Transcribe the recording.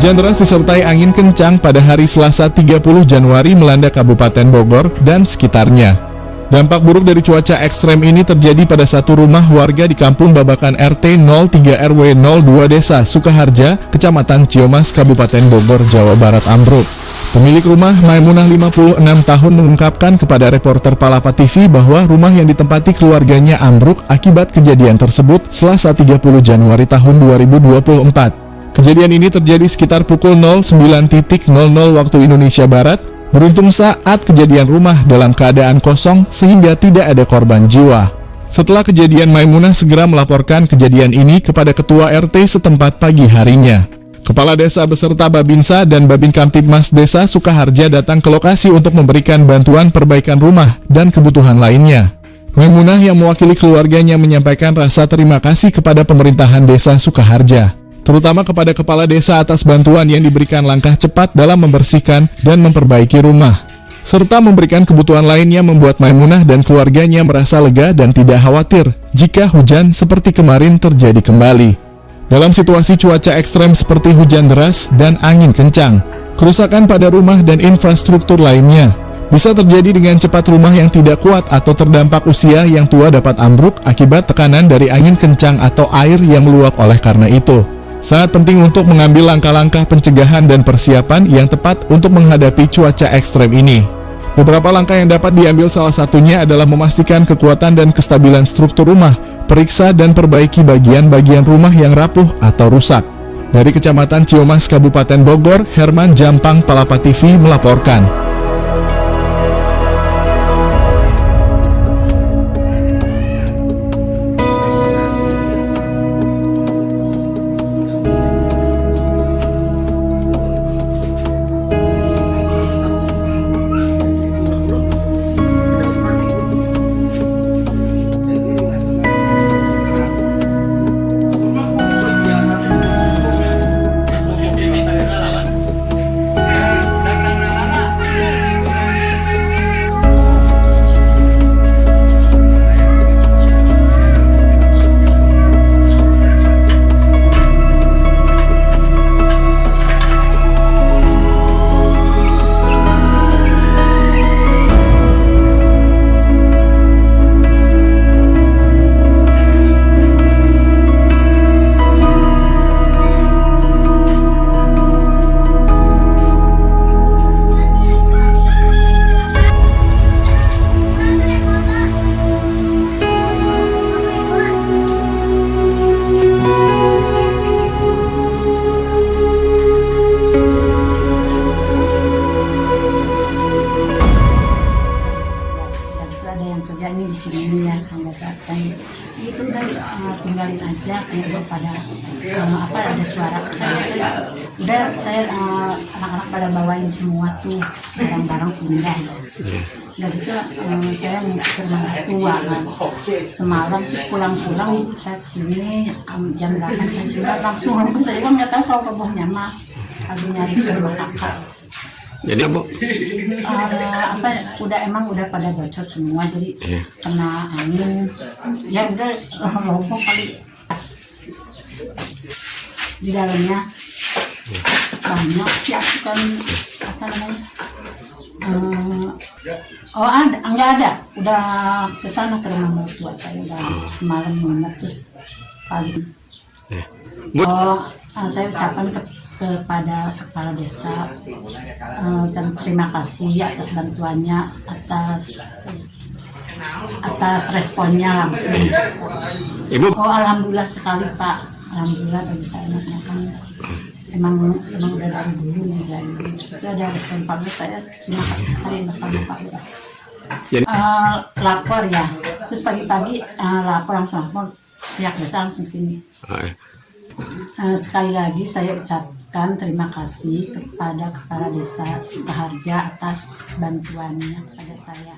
Hujan deras disertai angin kencang pada hari Selasa 30 Januari melanda Kabupaten Bogor dan sekitarnya. Dampak buruk dari cuaca ekstrem ini terjadi pada satu rumah warga di Kampung Babakan RT 03 RW 02 Desa Sukaharja, Kecamatan Ciamas, Kabupaten Bogor, Jawa Barat ambruk. Pemilik rumah, Maimunah 56 tahun, mengungkapkan kepada reporter Palapa TV bahwa rumah yang ditempati keluarganya ambruk akibat kejadian tersebut Selasa 30 Januari tahun 2024. Kejadian ini terjadi sekitar pukul 09.00 waktu Indonesia Barat. Beruntung saat kejadian rumah dalam keadaan kosong sehingga tidak ada korban jiwa. Setelah kejadian, Maimunah segera melaporkan kejadian ini kepada Ketua RT setempat pagi harinya. Kepala Desa beserta Babinsa dan Babin Kamtibmas Desa Sukaharja datang ke lokasi untuk memberikan bantuan perbaikan rumah dan kebutuhan lainnya. Maimunah yang mewakili keluarganya menyampaikan rasa terima kasih kepada pemerintahan Desa Sukaharja, terutama kepada kepala desa atas bantuan yang diberikan langkah cepat dalam membersihkan dan memperbaiki rumah, serta memberikan kebutuhan lainnya membuat Maimunah dan keluarganya merasa lega dan tidak khawatir jika hujan seperti kemarin terjadi kembali. Dalam situasi cuaca ekstrem seperti hujan deras dan angin kencang, kerusakan pada rumah dan infrastruktur lainnya bisa terjadi dengan cepat. Rumah yang tidak kuat atau terdampak usia yang tua dapat ambruk akibat tekanan dari angin kencang atau air yang meluap. Oleh karena itu, sangat penting untuk mengambil langkah-langkah pencegahan dan persiapan yang tepat untuk menghadapi cuaca ekstrem ini. Beberapa langkah yang dapat diambil salah satunya adalah memastikan kekuatan dan kestabilan struktur rumah, periksa dan perbaiki bagian-bagian rumah yang rapuh atau rusak. Dari Kecamatan Ciamas, Kabupaten Bogor, Herman Jampang, Palapa TV melaporkan. Kerjanya di sini ya, kan itu dari tinggalin aja daripada ada suara. Saya anak-anak pada bawain semua tuh barang-barang pindah ya. Dan itu saya ke rumah tua kan. Semalam terus pulang-pulang saya kesini jam 8 langsung saya kan nggak tahu kalau kebohnya mah lagi nyari ke rumah kakak. Jadi Bu, udah pada bocor semua, jadi kena angin ya udah lompong kali di dalamnya banyak sih aku kan nggak ada, udah kesana ke rumah mertua saya udah semalam menginap terus pagi. Saya ucapkan kepada kepala desa terima kasih atas bantuannya, atas responnya langsung. Ibu? Alhamdulillah sekali Pak, alhamdulillah bagi saya kan emang udah dari dulu nih saya itu ada respon Pak, saya terima kasih sekali bersama Pak Lurah. Lapor ya, terus pagi-pagi lapor pihak desa langsung sini. Sekali lagi saya ucapkan terima kasih kepada Kepala Desa Sukaharja atas bantuannya kepada saya.